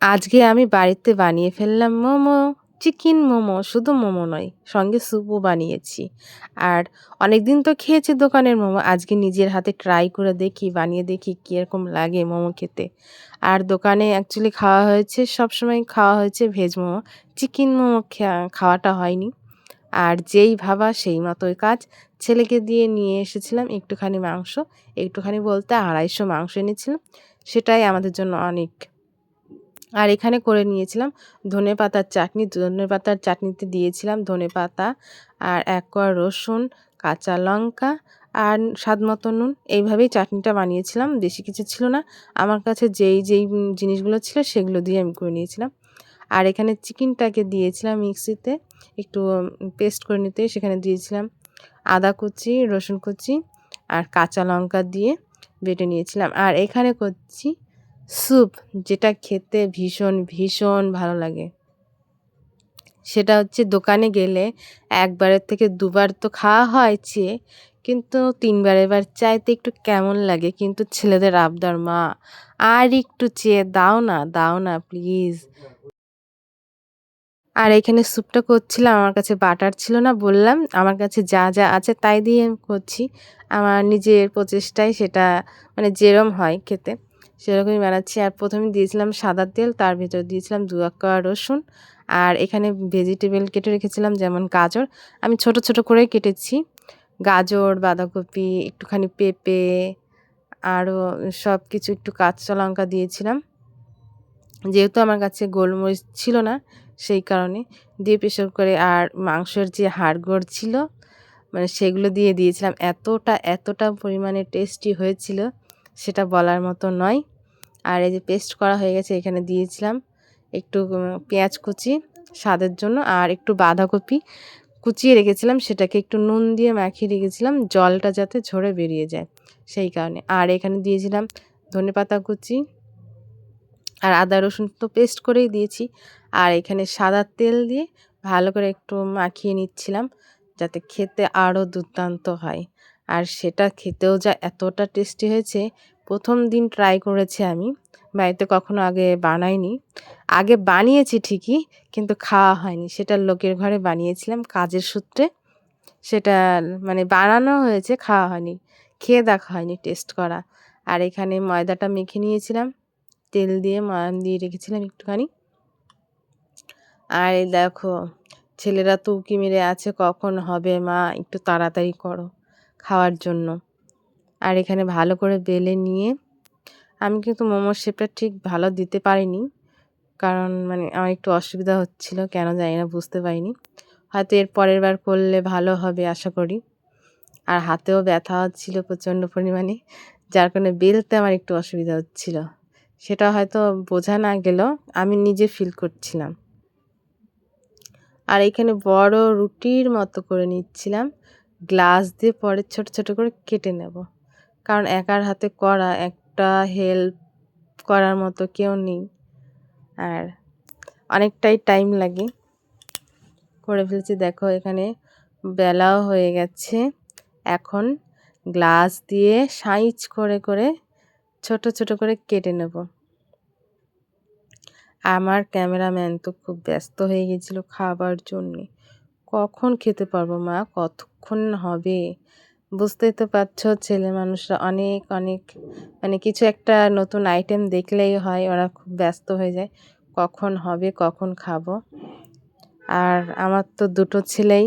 আজকে আমি বাড়িতে বানিয়ে ফেললাম মোমো, চিকেন মোমো, শুধু মোমো নয়, সঙ্গে স্যুপও বানিয়েছি। আর অনেকদিন তো খেয়েছি দোকানের মোমো, আজকে নিজের হাতে ট্রাই করে দেখি, বানিয়ে দেখি কীরকম লাগে মোমো খেতে। আর দোকানে অ্যাকচুয়ালি খাওয়া হয়েছে, সবসময় খাওয়া হয়েছে ভেজ মোমো, চিকেন মোমো খাওয়াটা হয়নি। আর যেই ভাবা সেই মতোই কাজ। ছেলেকে দিয়ে নিয়ে এসেছিলাম একটুখানি মাংস, একটুখানি বলতে ২৫০ মাংস এনেছিলাম, সেটাই আমাদের জন্য অনেক। আর এখানে করে নিয়েছিলাম ধনেপাতার চাটনি। ধনেপাতার চাটনিতে দিয়েছিলাম ধনেপাতা আর ১ কোয়া রসুন, কাঁচা লঙ্কা আর স্বাদমতো নুন। এইভাবেই চাটনিটা বানিয়েছিলাম। বেশি কিছু ছিল না। আমার কাছে যেই জিনিসগুলো ছিল সেগুলো দিয়ে আমি করে নিয়েছিলাম। আর এখানে চিকেনটাকে দিয়েছিলাম মিক্সিতে একটু পেস্ট করে নিতে। সেখানে দিয়েছিলাম আদা কুচি, রসুন কুচি আর কাঁচা লঙ্কা দিয়ে বেটে নিয়েছিলাম। আর এখানে করছি স্যুপ, যেটা খেতে ভীষণ ভালো লাগে। সেটা হচ্ছে দোকানে গেলে ১ বারের থেকে ২ বার তো খাওয়া হয় চেয়ে, কিন্তু ৩ বার এবার চাইতে একটু কেমন লাগে। কিন্তু ছেলেদের আবদার, "মা আর একটু চেয়ে দাও না প্লিজ।" আর এখানে স্যুপটা করছিলাম, আমার কাছে বাটার ছিল না বললাম। আমার কাছে যা আছে তাই দিয়ে আমি করছি। আমার নিজের প্রচেষ্টায় সেটা মানে যেরম হয় খেতে, সেরকমই বানাচ্ছি। আর ১ম এ দিয়েছিলাম সাদা তেল, তার ভেতর দিয়েছিলাম ২-১ কোয়া রসুন। আর এখানে ভেজিটেবল কেটে রেখেছিলাম যেমন গাজর, আমি ছোট করেই কেটেছি। গাজর, বাঁধাকপি, একটুখানি পেঁপে, আরও সবকিছু, একটু কাঁচা লঙ্কা দিয়েছিলাম। যেহেতু আমার কাছে গোলমরিচ ছিল না, সেই কারণে দিয়ে প্রেসার করে। আর মাংসের যে হাড়গোড় ছিল মানে সেগুলো দিয়ে দিয়েছিলাম। এতটা পরিমাণে টেস্টি হয়েছিল, সেটা বলার মতো নয়। আর এই যে পেস্ট করা হয়ে গেছে, এখানে দিয়েছিলাম একটু পেঁয়াজ কুচি স্বাদের জন্য, আর একটু বাঁধাকপি কুচিয়ে রেখেছিলাম, সেটাকে একটু নুন দিয়ে মাখিয়ে রেখেছিলাম জলটা যাতে ঝরে বেরিয়ে যায় সেই কারণে। আর এখানে দিয়েছিলাম ধনেপাতা কুচি আর আদা রসুন তো পেস্ট করেই দিয়েছি। আর এখানে সাদা তেল দিয়ে ভালো করে একটু মাখিয়ে নিচ্ছিলাম যাতে খেতে আরও দুর্দান্ত হয়। আর সেটা খেতেও যা এতটা টেস্টি হয়েছে, ১ম দিন ট্রাই করেছি আমি, বাড়িতে কখনো আগে বানাইনি। আগে বানিয়েছি ঠিকই, কিন্তু খাওয়া হয়নি। সেটা লোকের ঘরে বানিয়েছিলাম কাজের সূত্রে, সেটা মানে বানানো হয়েছে, খাওয়া হয়নি, খেয়ে দেখা হয়নি, টেস্ট করা। আর এখানে ময়দাটা মেখে নিয়েছিলাম, তেল দিয়ে ময়ান দিয়ে রেখেছিলাম একটুখানি। আর এই দেখো ছেলেরা তো উঁকি মেরে আছে, কখন হবে মা, একটু তাড়াতাড়ি করো খাওয়ার জন্য। আর এখানে ভালো করে বেলে নিয়ে, আমি কিন্তু মোমোর শেপটা ঠিক ভালো দিতে পারিনি, কারণ মানে আমার একটু অসুবিধা হচ্ছিল, কেন জানি না, বুঝতে পারিনি। হয়তো এর পরের বার করলে ভালো হবে আশা করি। আর হাতেও ব্যথা হচ্ছিল প্রচণ্ড পরিমাণে, যার কারণে বেলতে আমার একটু অসুবিধা হচ্ছিল। সেটা হয়তো বোঝা না গেলেও আমি নিজে ফিল করছিলাম। আর এখানে বড় রুটির মতো করে নিচ্ছিলাম, গ্লাস দিয়ে পরে ছোট করে কেটে নেব, কারণ একার হাতে করা, একটা হেল্প করার মতো কেউ নেই, আর অনেকটাই টাইম লাগে। করে ফেলছি, দেখো এখানে বেলাও হয়ে গেছে। এখন গ্লাস দিয়ে সাইজ করে ছোট করে কেটে নেব। আমার ক্যামেরাম্যান তো খুব ব্যস্ত হয়ে গেছিল খাবার জন্যে। কখন খেতে পারবো মা, কতক্ষণ হবে? বুঝতেই তো পারছো, ছেলে মানুষরা অনেক মানে কিছু একটা নতুন আইটেম দেখলেই হয়, ওরা খুব ব্যস্ত হয়ে যায়, কখন হবে, কখন খাবো। আর আমার তো দুটো ছেলেই,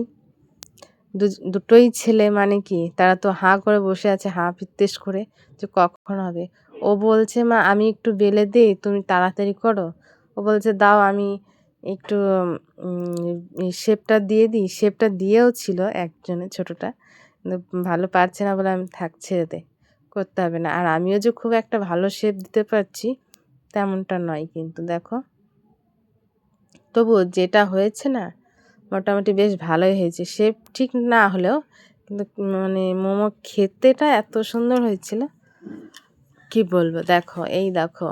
দুটোই ছেলে, মানে কি তারা তো হাঁ করে বসে আছে, হাঁ পিত্তেশ করে, যে কখন হবে। ও বলছে মা আমি একটু বেলে দিই, তুমি তাড়াতাড়ি করো। ও বলছে দাও আমি একটু শেপটা দিয়ে দিই। শেপটা দিয়েও ছিল একজনের, ছোটোটা, কিন্তু ভালো পারছে না বলে আমি থাক ছেড়ে দে, করতে হবে না। আর আমিও যে খুব একটা ভালো শেপ দিতে পারছি তেমনটা নয়, কিন্তু দেখো তবুও যেটা হয়েছে না, মোটামুটি বেশ ভালোই হয়েছে। শেপ ঠিক না হলেও কিন্তু মানে মোমো খেতেটা এত সুন্দর হয়েছিল, কি বলবো। দেখো এই দেখো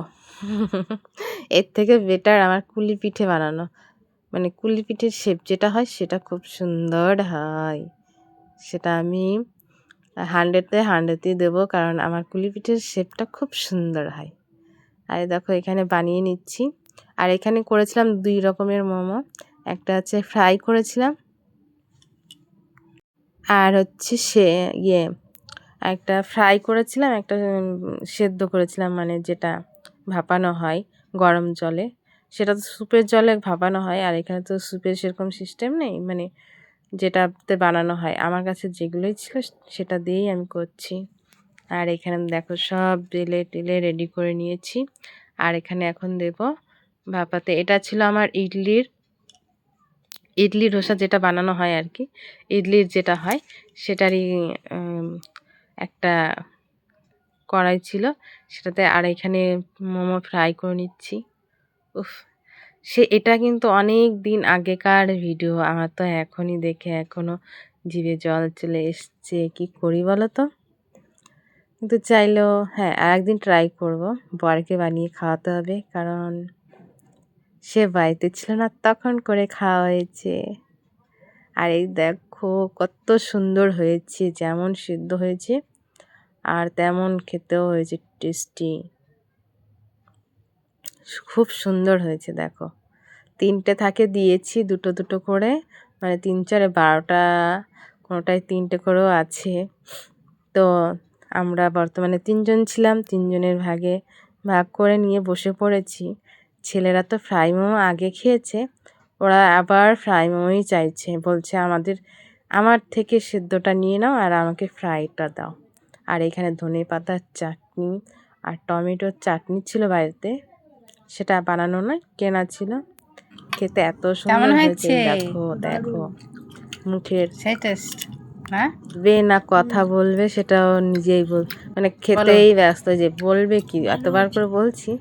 এর থেকে বেটার আমার কুলি পিঠে বানানো, মানে কুলি পিঠের শেপ যেটা হয় সেটা খুব সুন্দর হয়। সেটা আমি 100-এ 100ই দেবো, কারণ আমার কুলি পিঠের শেপটা খুব সুন্দর হয়। আর দেখো এখানে বানিয়ে নিচ্ছি। আর এখানে করেছিলাম 2 রকমের মোমো, একটা হচ্ছে ফ্রাই করেছিলাম আর হচ্ছে একটা ফ্রাই করেছিলাম, একটা সেদ্ধ করেছিলাম, মানে যেটা ভাপানো হয় গরম জলে। সেটা তো স্যুপের জলে ভাপানো হয়, আর এখানে তো স্যুপের সেরকম সিস্টেম নেই, মানে যেটাতে বানানো হয়। আমার কাছে যেগুলোই ছিল সেটা দিয়েই আমি করছি। আর এখানে দেখো সব বেলে টেলে রেডি করে নিয়েছি। আর এখানে এখন দেব ভাপাতে। এটা ছিল আমার ইডলি ডোসা যেটা বানানো হয় আর কি, ইডলির যেটা হয় সেটারই একটা কড়াই ছিল সেটাতে। আর এখানে মোমো ফ্রাই করে নিচ্ছি। উফ, এটা কিন্তু অনেক দিন আগেকার ভিডিও, আমার তো এখনই দেখে এখনো জিভে জল চলে এসছে। কি করি বলো তো? কিন্তু চাইলেও হ্যাঁ, আর একদিন ট্রাই করব, বরকে বানিয়ে খাওয়াতে হবে, কারণ সে বাড়িতে ছিল না, তখন করে খাওয়া হয়েছে। আর এই দেখো কত সুন্দর হয়েছে, যেমন সিদ্ধ হয়েছে আর তেমন খেতেও হয়েছে টেস্টি, খুব সুন্দর হয়েছে। দেখো 3টে থাকে দিয়েছি, দুটো দুটো করে, মানে 3 4 12টা, কোনোটায় 3টে করেও আছে। তো আমরা বর্তমানে 3 জন ছিলাম, 3 জনের ভাগ করে নিয়ে বসে পড়েছি। ছেলেরা তো ফ্রাই মোমো আগে খেয়েছে, ওরা আবার ফ্রাই মোমোই চাইছে, বলছে আমার থেকে সেদ্ধটা নিয়ে নাও আর আমাকে ফ্রাইটা দাও। আর এখানে ধনেপাতার চাটনি আর টমেটোর চাটনি ছিল বাড়িতে, সেটা বানানো নয়, কেনা ছিল। খেতে এত সুন্দর হয়েছে, দেখো দেখো মুখের সেই টেস্ট না না কথা বলবে সেটাও নিজেই মানে খেতেই ব্যস্ত, যে বলবে কি, এতবার করে বলছি,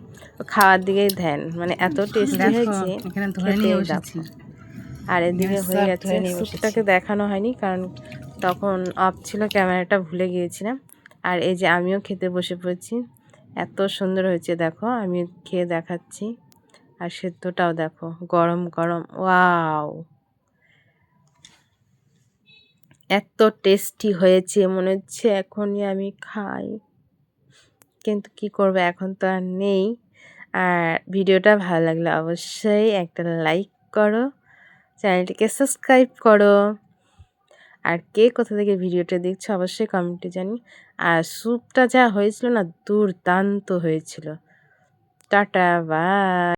খাওয়ার দিকেই ধ্যান, মানে এত টেস্টি হয়েছে খেতেই। দেখো আর এদিকে হয়ে গেছে, স্যুপটাকে দেখানো হয়নি কারণ তখন অফ ছিল, ক্যামেরাটা ভুলে গিয়েছিলাম। আর এই যে আমিও খেতে বসে পড়েছি, এত সুন্দর হয়েছে দেখো, আমি খেয়ে দেখাচ্ছি। আর সেদ্ধটাও দেখো গরম গরম, ওয়াও, এত টেস্টি হয়েছে, মনে হচ্ছে এখনই আমি খাই, কিন্তু কি করব, এখন তো আর নেই। আর ভিডিওটা ভালো লাগলে অবশ্যই একটা লাইক করো, চ্যানেলটিকে সাবস্ক্রাইব করো। আর কে কোথা থেকে ভিডিওটা দেখছো অবশ্যই কমেন্টে জানি। আর স্যুপটা যা হয়েছিল না, দুর্দান্ত হয়েছিল। Tata, by.